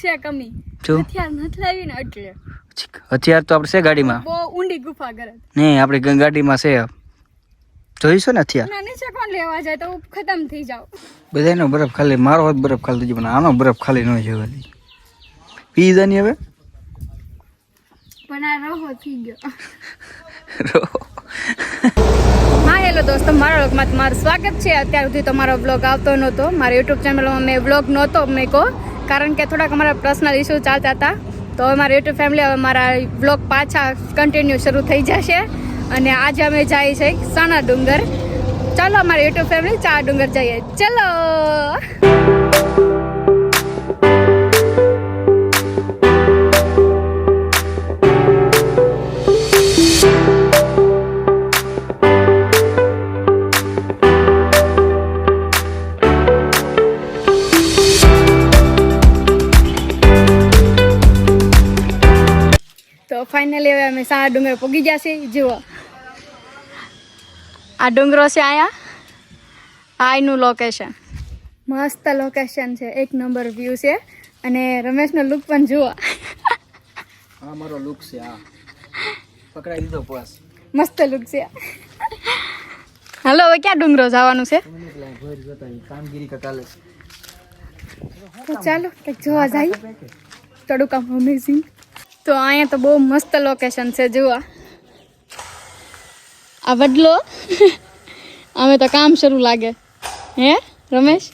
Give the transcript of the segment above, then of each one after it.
છે કમી જો હથિયાર નથી લાવી ને એટલે હથિયાર તો આપણે છે ગાડીમાં બહુ ઊંડી ગુફા કરે નહીં આપણી ગાડીમાં છે જોઈશું ને હથિયાર ના નીચે કોણ લેવા જાય તો ખતમ થઈ જાવ બધાનો બરફ ખાલી મારો હોત બરફ ખાલી થઈ પણ આનો બરફ ખાલી ન જવાની પી જાની હવે પણ આ રહો થઈ ગયો રો હા હેલો દોસ્તો મારા વ્લોગમાં તમારું સ્વાગત છે અત્યાર સુધી તમારો વ્લોગ આવતો નહોતો મારા યુટ્યુબ ચેનલમાં મેં વ્લોગ નહોતો મેકો કારણ કે થોડાક અમારા પર્સનલ ઇસ્યુ ચાલતા હતા તો હવે મારા યુટ્યુબ ફેમિલી હવે મારા વ્લોગ પાછા કન્ટિન્યુ શરૂ થઈ જશે અને આજે અમે જઈએ છીએ સાણા ડુંગર ચાલો અમારા યુટ્યુબ ફેમિલી ચા ડુંગર જઈએ ચલો ફાઇનલી હવે અમે સાણા ડુંગર પહોંચી ગયા છે જુઓ આ ડુંગરો છે અહીંયા આ એનું લોકેશન મસ્ત લોકેશન છે એક નંબર વ્યૂ છે અને રમેશનો લુક પણ જુઓ હા મારો લુક છે આ પકડાઈ દીધો પાસ મસ્ત લુક છે હાલો હવે ક્યાં ડુંગરો જવાનું છે કામગીરી કાલે તો ચાલો કંઈક જોવા જાય તડુકા અમેઝિંગ તો અહીંયા તો બહુ મસ્ત લોકેશન છે જુઓ આ વડલો અમે તો કામ શરૂ લાગે હે રમેશ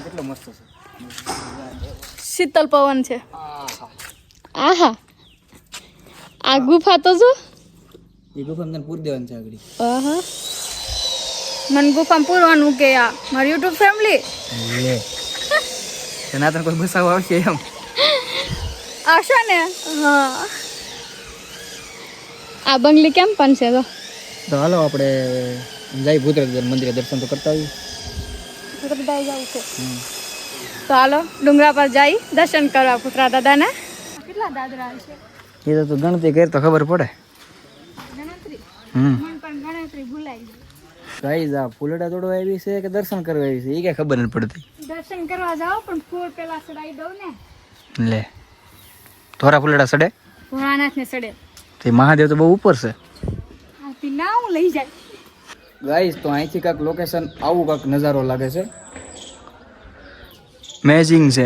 કેટલો મસ્ત છે શીતલ પવન છે આહા આ ગુફા તો જો એ ગુફા મને પૂર દેવાનું છે આગળ આહા મને ગુફામાં પૂરવાનું કે આ મારી યુટ્યુબ ફેમિલી લે એના તો કોઈ બસાવ આવશે એમ આવશે ને હા આ બંગલી કેમ પણ છે તો હાલો આપણે જઈ ભૂતરેશ્વર મંદિરે દર્શન તો કરતા આવીએ બધા જવું છે તો હાલો ડુંગરા પર જઈ દર્શન કરવા પુત્રા દાદાના કેટલા દાદરા છે એ તો ગણતરી કરી તો ખબર પડે ગણતરી મને પણ ગણતરી ભૂલાઈ ગઈ ગાઈઝ આ ફૂલડા તોડવા આવી છે કે દર્શન કરવા આવી છે એ કઈ ખબર નથી પડતી દર્શન કરવા જાઓ પણ ફૂલ પેલા ચડાઈ દઉં ને લે થોડા ફૂલડા સડે ભોળાનાથ ને ચડે તે મહાદેવ તો બહુ ઉપર છે આથી ના હું લઈ જાય ગાઈઝ તો અહીંથી કાંક લોકેશન આવું કાંક નજારો લાગે છે મેજિંગ છે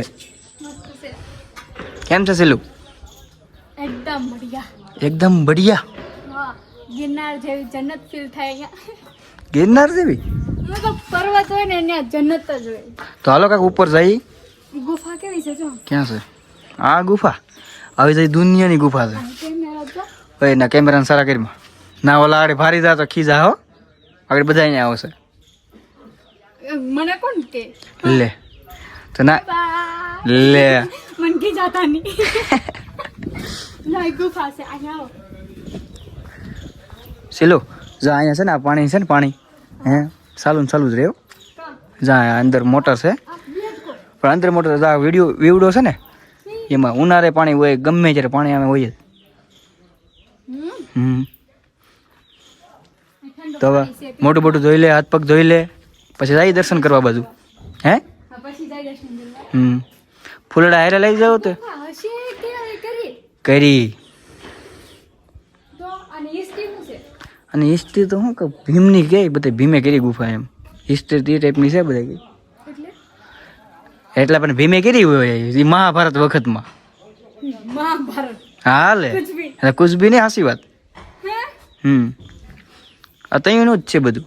મસ્ત છે કેમ છે સિલું એકદમ બઢિયા એકદમ બઢિયા હા ગિરનાર જેવી જન્નત ફીલ થાય અહીંયા ગિરનાર જેવી હું તો પર્વત હોય ને ત્યાં જન્નત જ હોય તો હાલો કાંક ઉપર જઈ ઈ ગુફા કેવી છે જો ક્યાં છે આ ગુફા આવી જઈ દુનિયાની ગુફા છે કેમેરા જો ભાઈ ના કેમેરાને સારા કરીમાં ના ઓલા આગળ ભારી જા તો ખીજા હો આગળ બધા અહીંયા આવશે મને કોણ કે લે તો ના બા લે મન કી જાતા નહીં ના ગુફા છે અહીંયા આવો સિલો જા અહીંયા છે ને આ પાણી છે ને પાણી હે ચાલુ ને ચાલુ જ રહ્યો જા અંદર મોટર છે પણ અંદર મોટર જા વીવડો છે ને એમાં ઉનાળે પાણી હોય ગમે ત્યારે પાણી અમે હોય જ તો હવે મોટું મોટું ધોઈ લે હાથ પગ ધોઈ લે પછી જાય દર્શન કરવા બાજુ હે પછી જાય દર્શન કરવા ફૂલડા હારે લઈ જાવ તો હશે કે કરી કરી તો અને હિસ્ટ્રી શું છે અને હિસ્ટ્રી તો શું કે ભીમની કે બધા ભીમે કરી ગુફા એમ હિસ્ટ્રી તે ટાઈપની છે બધા એટલે પણ ભીમે કરી હોય એ મહાભારત વખતમાં મહાભારત હા લે કુછ બી નહીં હાસી વાત આ તઈનું જ છે બધું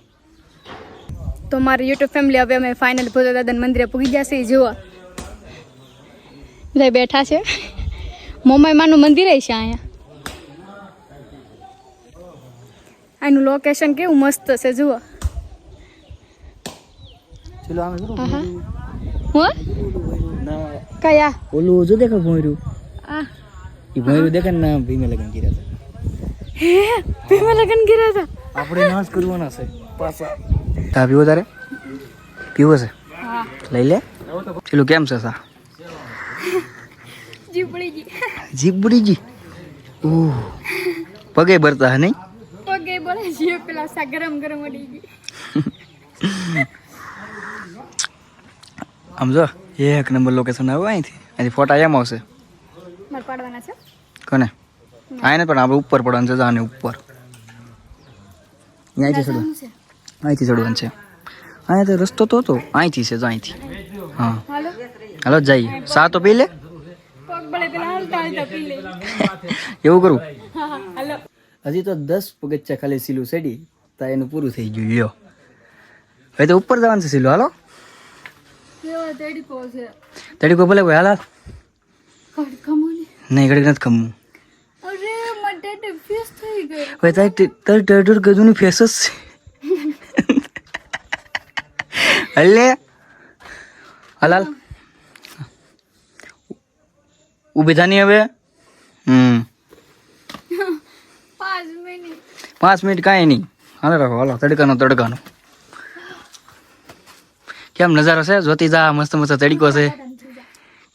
તો મારી યુટ્યુબ ફેમિલી હવે અમે ફાઇનલ ભોજા દાદા મંદિરે પૂગી ગયા છે જુઓ બધા બેઠા છે મોમાઈમાનું મંદિર છે અહીંયા આનું લોકેશન કેવું મસ્ત છે જુઓ ચલો આમે જો હો કયા ઓલું જો દેખો ભોંયરું આ એ ભોંયરું દેખે ને ભીમે લગન કર્યા હે ભીમે લગન કર્યા હતા આપણે નાશ કરવાના છે પાછા તા પીવો તારે પીવો છે હા લઈ લે ચલો કેમ છે સા જીબડીજી ઓહ પગે ભરતા હે નહીં પગે બળે છે પેલા સા ગરમ ગરમ અડી ગઈ આમ જો એક નંબર લોકેશન આવ્યું અહીંથી ફોટા એમ આવશે મારે પાડવાના છે કોને આને પણ આપણે ઉપર પડવાનું છે આને ઉપર અહીંથી ચડવાનું છે અહીંથી ચડવાનું છે અહીંયા તો રસ્તો તો હતો અહીંથી છે જો અહીંથી હા હાલો હાલો જઈએ સા તો પી લે પગ બળે પેલા હાલતા હાલતા પી લે એવું કરું હા હા હાલો હજી તો 10 પગથિયા ખાલી સીલું સેડી તો એનું પૂરું થઈ ગયું લ્યો હવે તો ઉપર જવાનું છે સીલું હાલો કેવો તડકો છે તડીકો ભલે કોઈ હાલ હાલ ખમો ને નહીં ઘડી નથી ખમવું અરે મટેટે ફેસ થઈ ગઈ હવે તારી ટેટર ગજુની ફેસ જ છે હલે હાલ હાલ ઊભી થાની હવે 5 મિનિટ 5 મિનિટ કાંઈ નહીં હાલો રાખો હાલો તડકાનો કેમ નજારો છે જોતી જા મસ્ત મસ્ત તડકો છે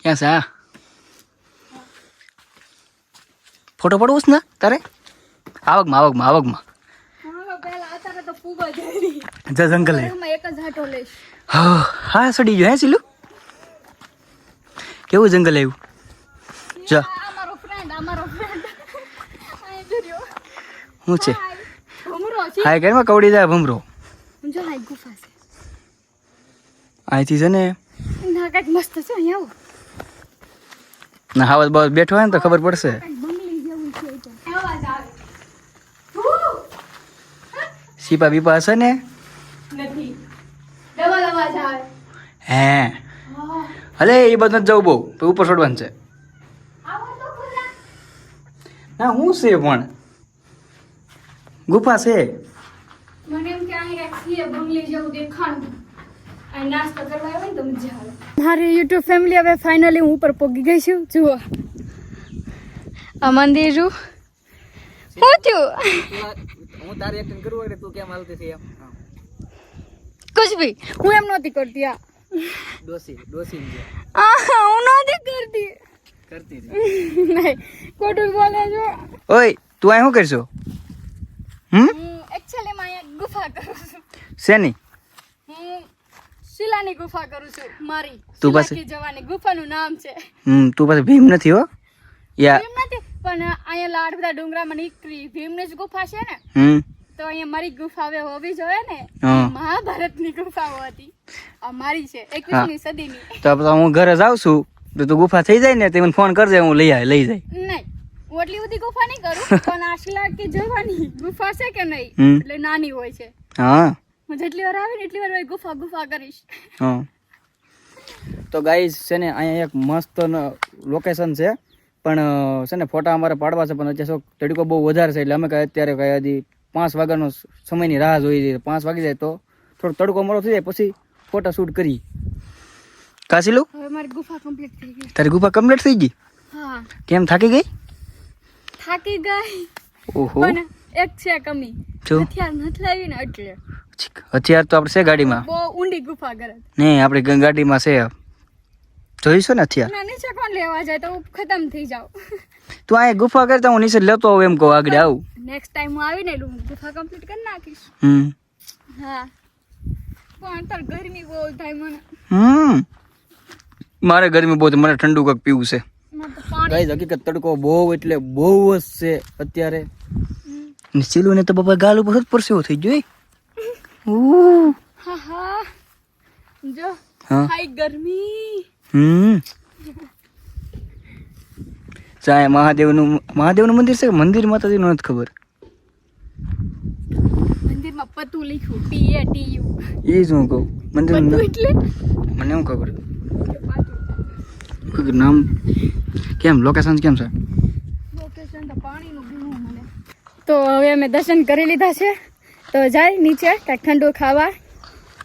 ક્યાં છે આ ફોટો પડવું છે ને તારે આવકમાં હા પેલા અત્યારે તો ખૂબ જ હરી જા જંગલ હે ઘરમાં એક જ હાટો લઈશ હા સડી ગયો હે સીલું કેવું જંગલ આવ્યું જા અમારો ફ્રેન્ડ આય જોયો શું છે ભમરો છે હાય ઘરમાં કવડી જાય ભમરો જો આ ગુફા છે અહીંથી છે ને ના કઈક મસ્ત છે અહીંયા આવો ના હાવત બાવત બેઠો હોય ને તો ખબર પડશે કઈક બંગલી જેવું છે તો અવાજ આવે સીપા બીપા હશે ને નથી ડબલ અવાજ આવે હે હલે એ બધું નથી જવું બહુ તો ઉપર છોડવાનું છે આવો તો ખુલ્લા ના હું છે પણ ગુફા છે મને એમ કે અહીંયા છે બંગલી જેવું દેખાણું આ નાસ્તો કરવા આવે ને તો મજા આવે મારી યુટ્યુબ ફેમિલી હવે ફાઇનલી હું ઉપર પહોંચી ગઈ છું જુઓ આ મંદિર છું હું છું હું તારી એક્ટિંગ કરું એટલે તું કેમ હાલતી છે એમ કુછ ભી હું એમ નહોતી કરતી આ ડોસી હું નહોતી કરતી કરતી નહીં ખોટું બોલે છો ઓય તું અહીં શું કરશો હું એકચ્યુઅલી માં અહીંયા ગુફા કરું છું શેની હું શિલાની ગુફા કરું છું મારી તું પાસે- શિલાકી જવાની ગુફાનું નામ છે તું પાસે ભીમ નથી હો યા ભીમ નથી પણ અહીંયા લાડ બધા ડુંગરામાં નીકળી ભીમની જ ગુફા છે ને તો અહીંયા મારી ગુફા હવે હોવી જોઈએ ને હા. મહાભારતની ગુફાઓ હતી આ મારી છે 21મી સદીની તો પછી હું ઘરે જાઉં છું તો તું ગુફા થઈ જાય ને તે મને ફોન કરજે હું લઈ જાય નહીં હું એટલી બધી ગુફા નહીં કરું પણ આ શિલાકી જવાની ગુફા છે કે નહીં હમ. એટલે નાની હોય છે હા હું જેટલી વાર આવે ને એટલી વાર ગુફા કરીશ હા તો ગાઈઝ છે ને અહીંયા એક મસ્ત લોકેશન છે પણ છે ને ફોટા અમારે પાડવા છે પણ અત્યારે શું તડકો બહુ વધારે છે એટલે અમે કાંઈ અત્યારે કાંઈ હજી 5 વાગ્યાનો સમયની રાહ જોઈ છે 5 વાગી જાય તો થોડો તડકો મોડો થઈ જાય પછી ફોટા શૂટ કરી કાશીલું હવે મારી ગુફા કમ્પ્લીટ થઈ ગઈ તારી ગુફા કમ્પ્લીટ થઈ ગઈ હા કેમ થાકી ગઈ થાકી ગઈ ઓહો પણ એક છે કમી શું હથિયાર નથી લાવી ને એટલે હથિયાર તો આપણે છે ગાડીમાં બહુ ઊંડી ગુફા કરે નહીં આપણી ગાડીમાં છે જોઈશું ને હથિયાર ના નીચે કોણ લેવા જાય તો હું ખતમ થઈ જાઉં તું આ ગુફા કરતા હું નીચે લેતો આવું એમ કહું આગળ આવું નેક્સ્ટ ટાઈમ હું આવીને હું ગુફા કમ્પ્લીટ કરી નાખીશ હા પણ અત્યારે ગરમી બહુ થાય મને મારે ગરમી બહુ છે, મને ઠંડુ કંઈક પીવું છે મારે તો પાણી ગાઈઝ હકીકત તડકો બહુ એટલે બહુ જ છે અત્યારે નીચેલું ને તો બાપા ગાલ ઉપર જ પરસેવો થઈ ગયો હા હા જો હા હાઈ ગરમી ચાય મહાદેવનું મંદિર છે કે મંદિર માતાજીનું નથી ખબર મંદિરમાં પતું લખ્યું PATU એ જ હું કહું મંદિરનું પતું નામ એટલે મને શું ખબર કોઈ નામ કેમ લોકેશન કેમ છે લોકેશન તો પાણીનું ઘણું મળે તો હવે અમે દર્શન કરી લીધા છે તો જાય નીચે કાંઈક ઠંડુ ખાવા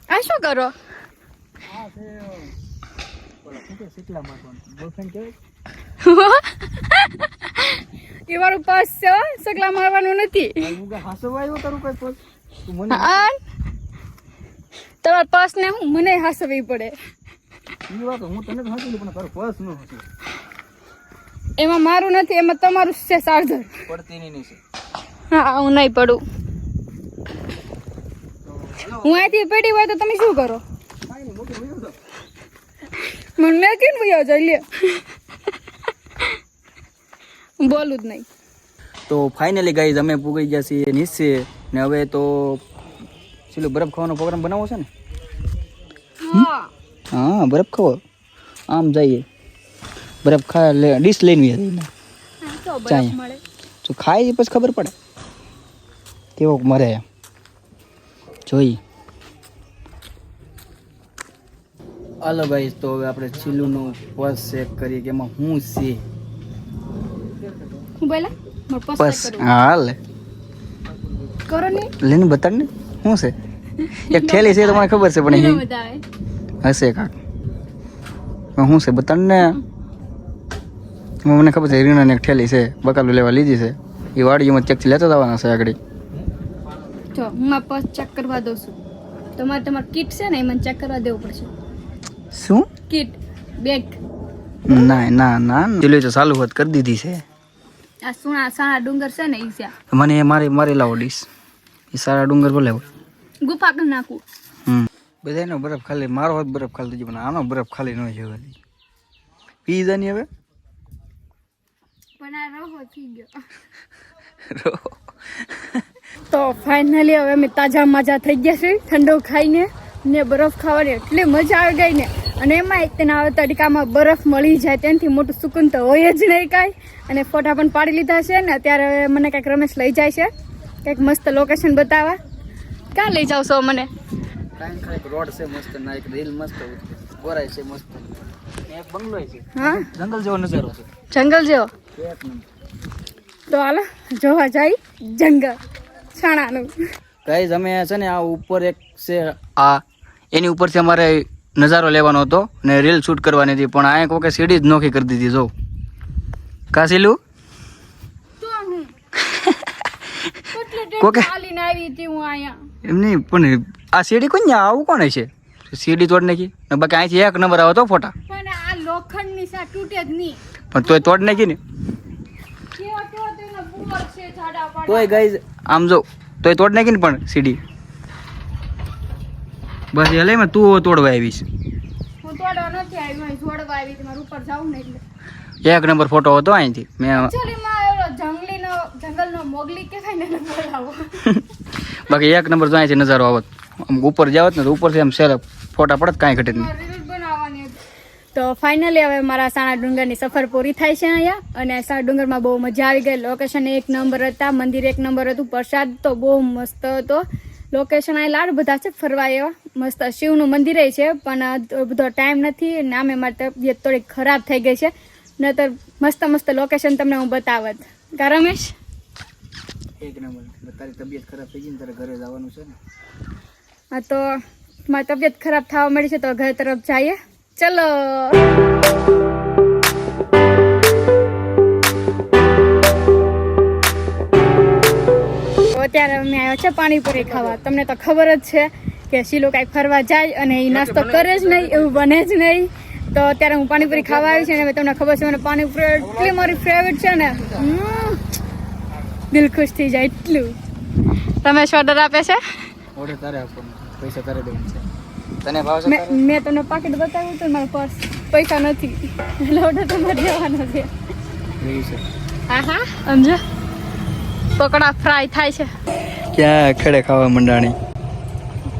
આ શું કરો એ વાળું પર્સ છે હો, સગલા મારવાનું નથી હા તમારા પર્સ ને હું મને હાસવી પડે એમાં મારું નથી એમાં તમારું છે ચાર્જર હા હું નહીં પડું હું અહીંથી પડી હોય તો તમે શું કરો મને મેં કેમ ભાઈ જાય લે હું બોલું જ નહીં. તો ફાઇનલી ગાઈઝ અમે પૂગી ગયા છીએ નીચે ને હવે તો ચલો બરફ ખાવાનો પ્રોગ્રામ બનાવવો છે ને. હા બરફ ખાવો આમ જઈએ બરફ ખા ડીશ લઈને મળે તો ખાઈ પછી ખબર પડે કેવો મરે જોઈ. હાલો ગાઈઝ તો હવે આપણે ચીલુનું પર્સ ચેક કરીએ કે એમાં શું છે. હું બોલા મારો બસ પર્સ હાલ કરો ને લઈને બતાડ ને શું છે. એક થેલી છે તો મને ખબર છે પણ એ મજા આવે. હશે કાક શું છે બતાડ ને. મને ખબર છે રીનાની એક થેલી છે બકાલું લેવા લીધી છે એ વાડીમાં ચેકથી લેતા જવાના છે આગળ. જો હું મારા પર્સ ચેક કરવા દઉં છું. તમારી કીટ છે ને એ મને ચેક કરવા દેવું પડશે. શું કીટ બેગ ના ના ના ચીલું તો ચાલુ હોત કરી દીધી છે. આ સાણા ડુંગર છે ને ઈ છે. મને એ મારી લાવો ડીશ એ સારા ડુંગર બોલાવો. ગુફા કરી નાખું. બધાનો બરફ ખાલી મારો હોત બરફ ખાલી થઈ પણ આનો બરફ ખાલી ન જોવે. પીઝા ની હવે પણ આ રહો થઈ ગયો. તો ફાઇનલી હવે અમે તાજા માજા થઈ ગયા છે ઠંડો ખાઈને ને બરફ ખાવાની એટલી મજા આવી ગઈ ને. અને એમાં તેના તડકામાં બરફ મળી જાય તેનાથી મોટું સુકૂન તો હોય જ નહીં કાંઈ. અને ફોટા પણ પાડી લીધા છે ને અત્યારે મને કંઈક રમેશ લઈ જાય છે કંઈક મસ્ત લોકેશન બતાવવા. ક્યાં લઈ જાવ છો મને? કાંઈક રોડ છે મસ્ત ના એક રીલ મસ્ત ઓરાય છે મસ્ત એક બંગલો છે. હા જંગલ જેવો નજારો છે. જંગલ જેવો. એક નંબર. તો હાલો જોવા જાય જંગલ છાણાનું. ગાઈઝ અમે છે ને આ ઉપર એક છે આ એની ઉપરથી અમારે નજારો લેવાનો હતો ને રીલ શૂટ કરવાની હતી પણ આ કોકે સીડી જ નોખી કરી દીધી. જો કા સીલું કોકે ચાલીને આવી હતી હું અહીંયા. એમ નહીં પણ આ સીડી કોણ આવું કોણ છે સીડી તોડ નાખી ને બાકી અહીંથી એક નંબર આવે તો ફોટા પણ આ લોખંડની સા તૂટે જ નહીં. પણ તોય તોડ નાખી ને કેવો કેવો તેનો બુમર છે ઝાડા પાડા. તોય ગાઈઝ આમ જો તોય તોડ નાખી ને પણ સીડી બસ એ લઈ તું તોડવા આવીશ. હું તોડવા નથી આવી હું છોડવા આવી હતી મારે ઉપર જાવું ને એટલે. એક નંબર ફોટો હતો અહીંથી મેં એકચ્યુઅલી માં એલો જંગલનો મોગલી કહેવાય ને એને બોલાવો. બાકી એક નંબર તો અહીંથી નજારો આવત આમ ઉપર જાવત ને તો ઉપરથી આમ સેર ફોટા પડત કાંઈ ઘટે નહીં. રીલ બનાવવાની હતી. તો ફાઇનલી હવે મારા સાણા ડુંગરની સફર પૂરી થાય છે અહીંયા. અને સાણા ડુંગરમાં બહુ મજા આવી ગઈ. લોકેશન એક નંબર હતા, મંદિર એક નંબર હતું, પ્રસાદ તો બહુ મસ્ત હતો. લોકેશન અહીં લાડ બધા છે ફરવા એવા મસ્ત. શિવનું મંદિર છે પણ બધો ટાઈમ નથી અને આમે મારી તબિયત થોડીક ખરાબ થઈ ગઈ છે નહીતર મસ્ત મસ્ત લોકેશન તમને હું બતાવત. કા રમેશ? એક નંબર. તારી તબિયત ખરાબ થઈ ગઈ ને તારે ઘરે જવાનું છે ને. હા તો મારી તબિયત ખરાબ થવા મળી છે તો ઘર તરફ જઈએ. ચલો. અત્યારે અમે આવ્યા છે પાણીપુરી ખાવા. તમને તો ખબર જ છે કે શીલો કાંઈ ફરવા જાય અને એ નાસ્તો કરે જ નહીં એવું બને જ નહીં. તો અત્યારે હું પાણીપુરી ખાવા આવી છે ને તમને ખબર છે મને પાણીપુરી એટલી મારી ફેવરેટ છે ને દિલ ખુશ થઈ જાય એટલું. તમે શું ઓર્ડર આપે છે? ઓર્ડર તારે આપવાનો પૈસા તારે દેવાનું છે. તને ભાવ છે? મેં તમને પાકીટ બતાવ્યું હતું મારા પર્સ પૈસા નથી એટલે ઓર્ડર તમારે દેવાનો છે. એવું છે. હા હા સમજો પકોડા ફ્રાય થાય છે. ક્યાં ખડે ખાવા મંડાણી.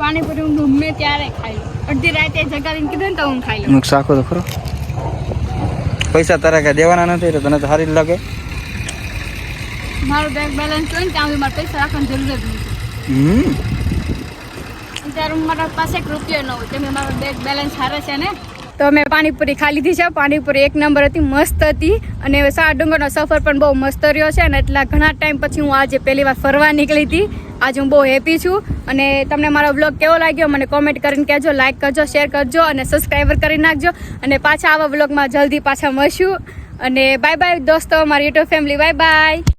પાણીપુરી હું ગમે ત્યારે ખાઈ લઉં. અડધી રાતે જગાડીને કીધું ને તો હું ખાઈ લઉં. શાખો તો ખરો. પૈસા તારા કાંઈ દેવાના નથી તો તને તો સારી જ લાગે. મારું બેંક બેલેન્સ હોય ને ત્યાં સુધી મારે પૈસા રાખવાની જરૂર જ નથી. ત્યારે મારા પાસે એક રૂપિયો ન હોય કેમ કે મારો બેંક બેલેન્સ સારો છે ને. તો મેં પાણીપુરી ખાઈ લીધી છે. પાણીપુરી એક નંબર હતી, મસ્ત હતી. અને સારા ડુંગરનો સફર પણ બહુ મસ્ત રહ્યો છે અને એટલા ઘણા ટાઈમ પછી હું આજે પહેલી વાર ફરવા નીકળી હતી. આજે હું બહુ હેપી છું. અને તમને મારો બ્લોગ કેવો લાગ્યો મને કોમેન્ટ કરીને કહેજો, લાઇક કરજો, શેર કરજો અને સબસ્ક્રાઈબર કરી નાખજો. અને પાછા આવા બ્લોગમાં જલ્દી પાછા મળશું. અને બાય બાય દોસ્તો, મારી યુટ્યુબ ફેમિલી, બાય બાય.